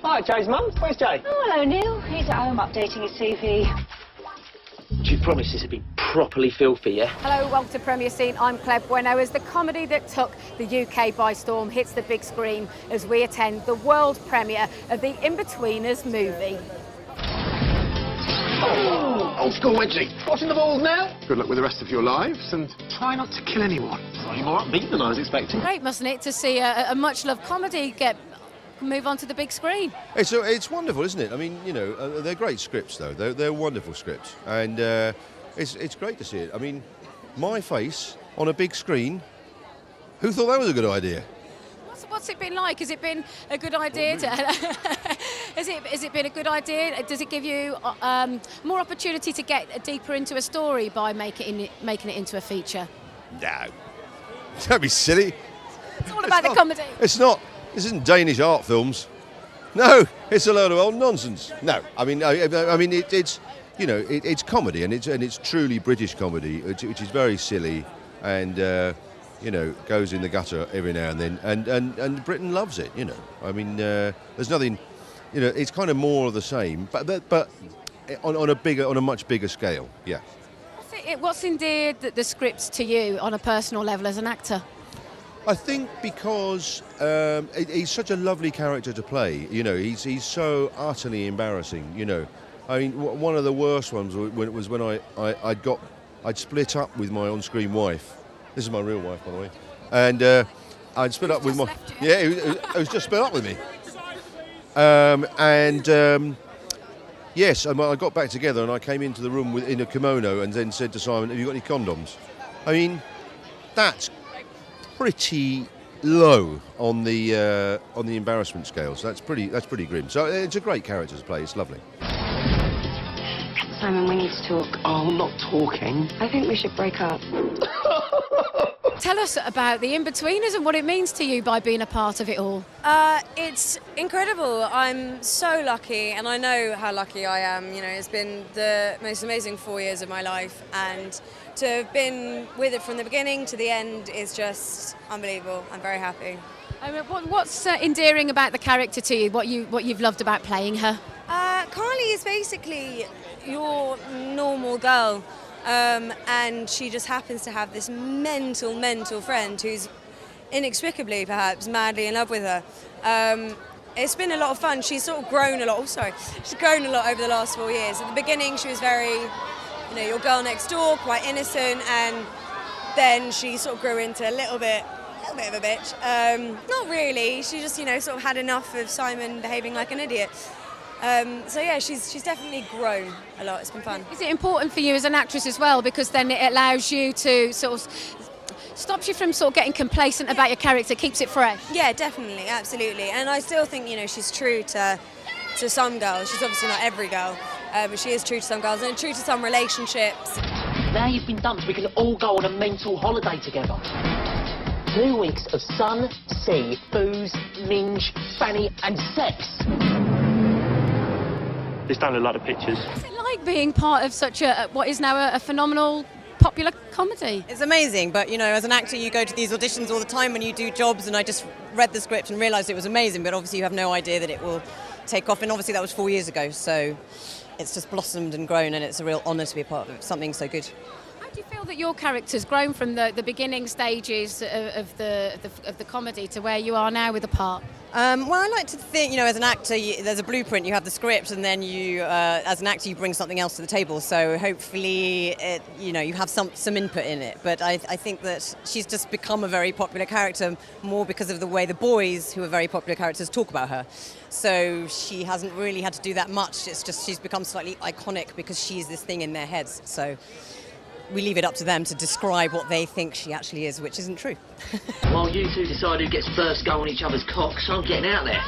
Hi, Jay's mum. Where's Jay? Oh, hello, Neil. He's at home updating his CV. Do you promise this will be properly filthy, yeah? Hello, welcome to Premier Scene. I'm Bueno. As the comedy that took the UK by storm hits the big screen as we attend the world premiere of the Inbetweeners movie. Oh, old school wedgie. Watching the balls now? Good luck with the rest of your lives and try not to kill anyone. Slightly more upbeat than I was expecting. Great, mustn't it, to see a much-loved comedy move on to the big screen? It's wonderful, isn't it? I mean, you know, they're great scripts, though. They're wonderful scripts, and it's great to see it. I mean, my face on a big screen. Who thought that was a good idea? What's it been like? Has it been a good idea? Has it been a good idea? Does it give you more opportunity to get deeper into a story by making it into a feature? No, don't be silly. It's all about the comedy. It's not. This isn't Danish art films. No, it's a load of old nonsense. No, I mean, it's you know, it's comedy, and it's truly British comedy, which is very silly, and you know, goes in the gutter every now and then, and Britain loves it. You know, I mean, there's nothing, you know, it's kind of more of the same, but on a much bigger scale. Yeah. What's endeared the scripts to you on a personal level as an actor? I think because he's such a lovely character to play. You know, he's so utterly embarrassing. You know, I mean, one of the worst ones was when I'd split up with my on-screen wife. This is my real wife, by the way, and I'd split up with my it was just split up with me. Yes, I got back together and I came into the room in a kimono and then said to Simon, "Have you got any condoms?" I mean, that's pretty low on the embarrassment scale. So that's pretty grim. So it's a great character to play. It's lovely. Simon, we need to talk. Oh, I'm not talking. I think we should break up. Tell us about the Inbetweeners and what it means to you by being a part of it all. It's incredible. I'm so lucky, and I know how lucky I am. You know, it's been the most amazing 4 years of my life, and to have been with it from the beginning to the end is just unbelievable. I'm very happy. What's endearing about the character to you? What you've loved about playing her? Carli is basically your normal girl, and she just happens to have this mental friend who's inexplicably, perhaps, madly in love with her. It's been a lot of fun. She's sort of grown a lot. She's grown a lot over the last 4 years. At the beginning, she was very, you know, your girl next door, quite innocent, and then she sort of grew into a little bit of a bitch. Not really. She just, you know, sort of had enough of Simon behaving like an idiot. So yeah, she's definitely grown a lot. It's been fun. Is it important for you as an actress as well, because then it allows you to sort of stops you from sort of getting complacent about your character, keeps it fresh? Yeah, definitely, absolutely. And I still think, you know, she's true to some girls. She's obviously not every girl, but she is true to some girls and true to some relationships. Now you've been dumped, we can all go on a mental holiday together. 2 weeks of sun, sea, booze, minge, fanny and sex. This don't look like the pictures. What's it like being part of such what is now a phenomenal popular comedy? It's amazing, but you know, as an actor you go to these auditions all the time when you do jobs, and I just read the script and realised it was amazing, but obviously you have no idea that it will take off, and obviously that was 4 years ago, so it's just blossomed and grown, and it's a real honour to be a part of something so good. How do you feel that your character's grown from the beginning stages of the comedy to where you are now with the part? Well, I like to think, you know, as an actor, there's a blueprint, you have the script, and then you, as an actor, you bring something else to the table. So hopefully, you know, you have some input in it. But I think that she's just become a very popular character more because of the way the boys, who are very popular characters, talk about her. So she hasn't really had to do that much. It's just she's become slightly iconic because she's this thing in their heads. So we leave it up to them to describe what they think she actually is, which isn't true. While you two decide who gets first go on each other's cocks, I'm getting out there.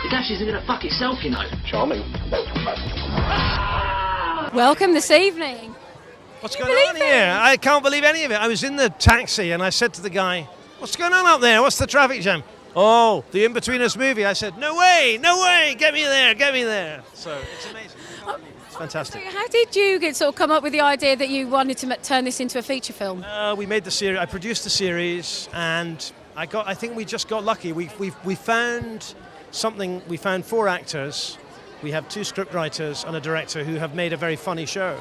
The gash isn't going to fuck itself, you know. Charming. Welcome this evening. What's going on here? I can't believe any of it. I was in the taxi and I said to the guy, "What's going on up there? What's the traffic jam?" "Oh, the Inbetweeners movie." I said, no way, get me there. So it's amazing. It's fantastic. So how did you come up with the idea that you wanted to turn this into a feature film? We made the series. I produced the series, and I think we just got lucky. We found something. We found 4 actors. We have 2 scriptwriters and a director who have made a very funny show,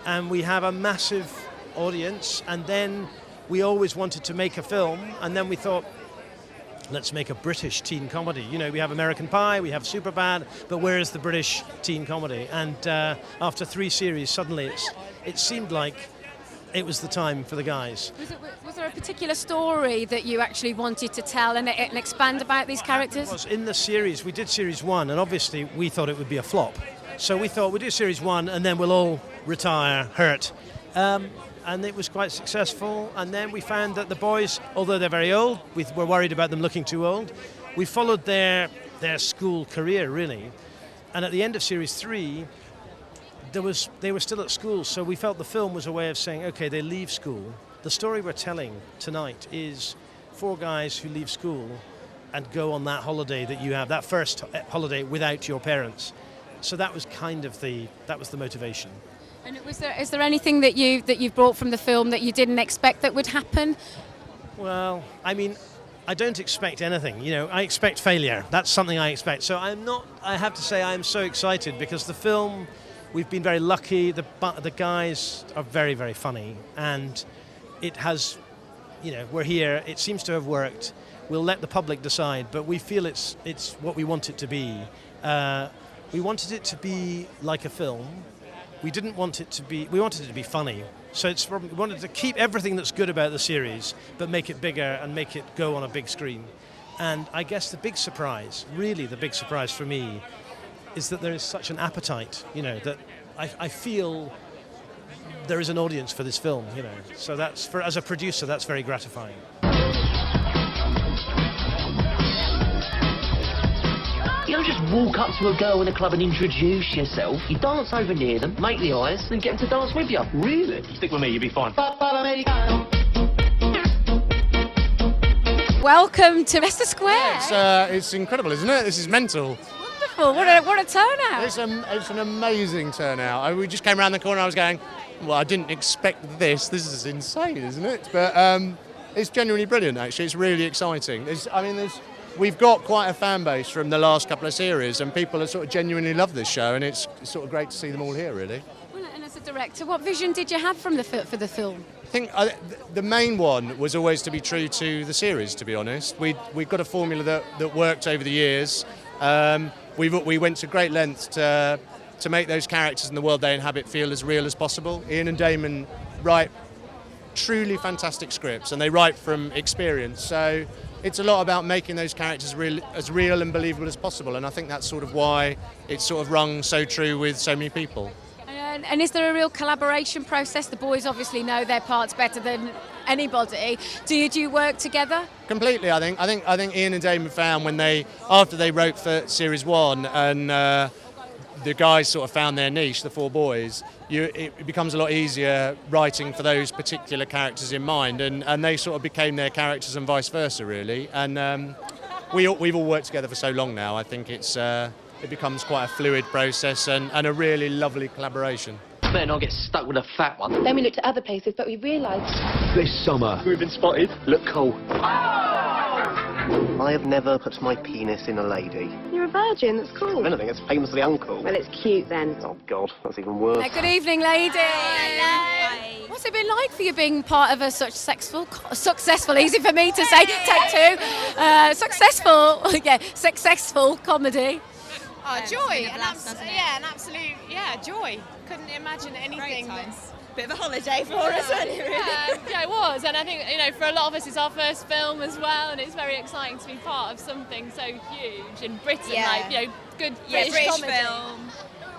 and we have a massive audience. And then we always wanted to make a film, and then we thought, let's make a British teen comedy. You know, we have American Pie, we have Superbad, but where is the British teen comedy? And after 3 series, suddenly it seemed like it was the time for the guys. Was there a particular story that you actually wanted to tell and expand about these characters? It was in the series. We did series 1, and obviously we thought it would be a flop. So we thought we'd do series 1, and then we'll all retire, hurt. And it was quite successful. And then we found that the boys, although they're very old, we were worried about them looking too old. We followed their school career, really. And at the end of series 3, they were still at school, so we felt the film was a way of saying, okay, they leave school. The story we're telling tonight is 4 guys who leave school and go on that holiday that you have, that first holiday without your parents. So that was kind of the motivation. And is there anything that you've brought from the film that you didn't expect that would happen? Well, I mean, I don't expect anything. You know, I expect failure. That's something I expect. So I have to say I'm so excited because the film, we've been very lucky. The guys are very, very funny. And it has, you know, we're here. It seems to have worked. We'll let the public decide, but we feel it's what we want it to be. We wanted it to be like a film. We wanted it to be funny. So we wanted to keep everything that's good about the series, but make it bigger and make it go on a big screen. And I guess the big surprise, really the big surprise for me, is that there is such an appetite, you know, that I feel there is an audience for this film, you know. So as a producer, that's very gratifying. You don't just walk up to a girl in a club and introduce yourself. You dance over near them, make the eyes, then get them to dance with you. Really? Stick with me, you'll be fine. Welcome to Leicester Square. Yeah, it's incredible, isn't it? This is mental. Wonderful. What a turnout. It's an amazing turnout. We just came around the corner. I was going, well, I didn't expect this. This is insane, isn't it? But it's genuinely brilliant, actually. It's really exciting. We've got quite a fan base from the last couple of series, and people have sort of genuinely loved this show, and it's sort of great to see them all here, really. Well, and as a director, what vision did you have for the film? I think the main one was always to be true to the series, to be honest. We've got a formula that worked over the years. We went to great lengths to make those characters and the world they inhabit feel as real as possible. Ian and Damon write truly fantastic scripts, and they write from experience. So it's a lot about making those characters as real and believable as possible, and I think that's sort of why it's sort of rung so true with so many people. And is there a real collaboration process? The boys obviously know their parts better than anybody. Do you work together? Completely, I think Ian and Damon found after they wrote for series 1 and the guys sort of found their niche, the 4 boys, it becomes a lot easier writing for those particular characters in mind, and they sort of became their characters and vice versa, really. And we've all worked together for so long now. I think it becomes quite a fluid process and a really lovely collaboration. Better not get stuck with a fat one. Then we looked at other places, but we realised... This summer, we've been spotted. Look cool. I have never put my penis in a lady. You're a virgin, that's cool. If anything, it's famously uncool. Well, it's cute then. Oh, God, that's even worse. Good evening, ladies. Hello. What's it been like for you being part of a such successful, easy for me to say, take 2, successful comedy? Oh, joy, an absolute joy. Couldn't imagine anything. Bit of a holiday for us, wasn't it, really? Yeah, it was, and I think, you know, for a lot of us it's our first film as well, and it's very exciting to be part of something so huge in Britain, like, you know, good British comedy. Film.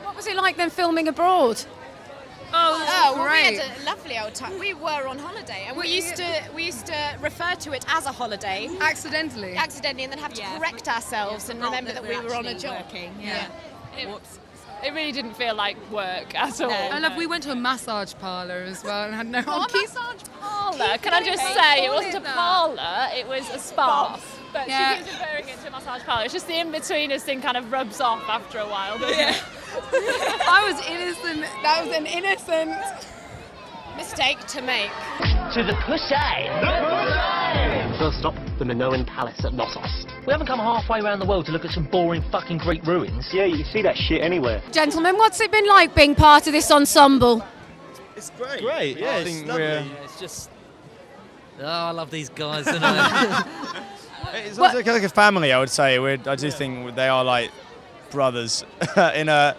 What was it like then filming abroad? Well, we had a lovely old time. We were on holiday, and we used to refer to it as a holiday accidentally, and then have to correct ourselves and remember that we were on a job. It really didn't feel like work at all. I love. We went to a massage parlour as well and had no. Massage parlour? Can I just say it wasn't a parlour? It was a spa. But she keeps referring it to a massage parlour. It's just the Inbetweeners thing kind of rubs off after a while, doesn't it? I was innocent. That was an innocent mistake to make. To the pussy. First stop, the Minoan Palace at Knossos. We haven't come halfway around the world to look at some boring fucking Greek ruins. Yeah, you can see that shit anywhere. Gentlemen, what's it been like being part of this ensemble? It's great. Great, yeah, it's lovely. It's just... Oh, I love these guys, isn't it? It's also like a family, I would say. I do think they are like brothers in a...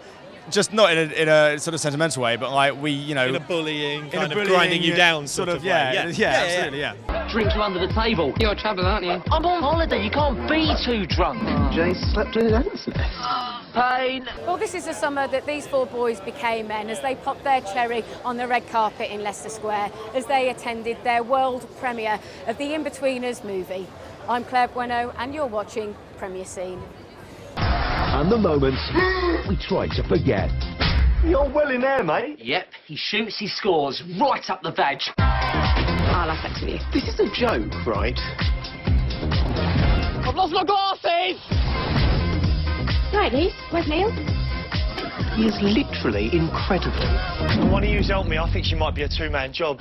Just not in a sort of sentimental way, but like we, you know... In a bullying, kind of grinding you down sort of way. Yeah, absolutely, yeah. Drink you under the table. You're trouble, aren't you? I'm on holiday, you can't be too drunk. Jay slept in his aunt's nest. Pain. Well, this is the summer that these four boys became men as they popped their cherry on the red carpet in Leicester Square as they attended their world premiere of the Inbetweeners movie. I'm Claire Bueno and you're watching Premier Scene. And the moments we try to forget. You're well in there, mate. Yep, he shoots, he scores, right up the veg. I'll have sex with you. This is a joke, right? I've lost my glasses! Right, Lee, where's Neil? He is literally incredible. One of you help me. I think she might be a two-man job.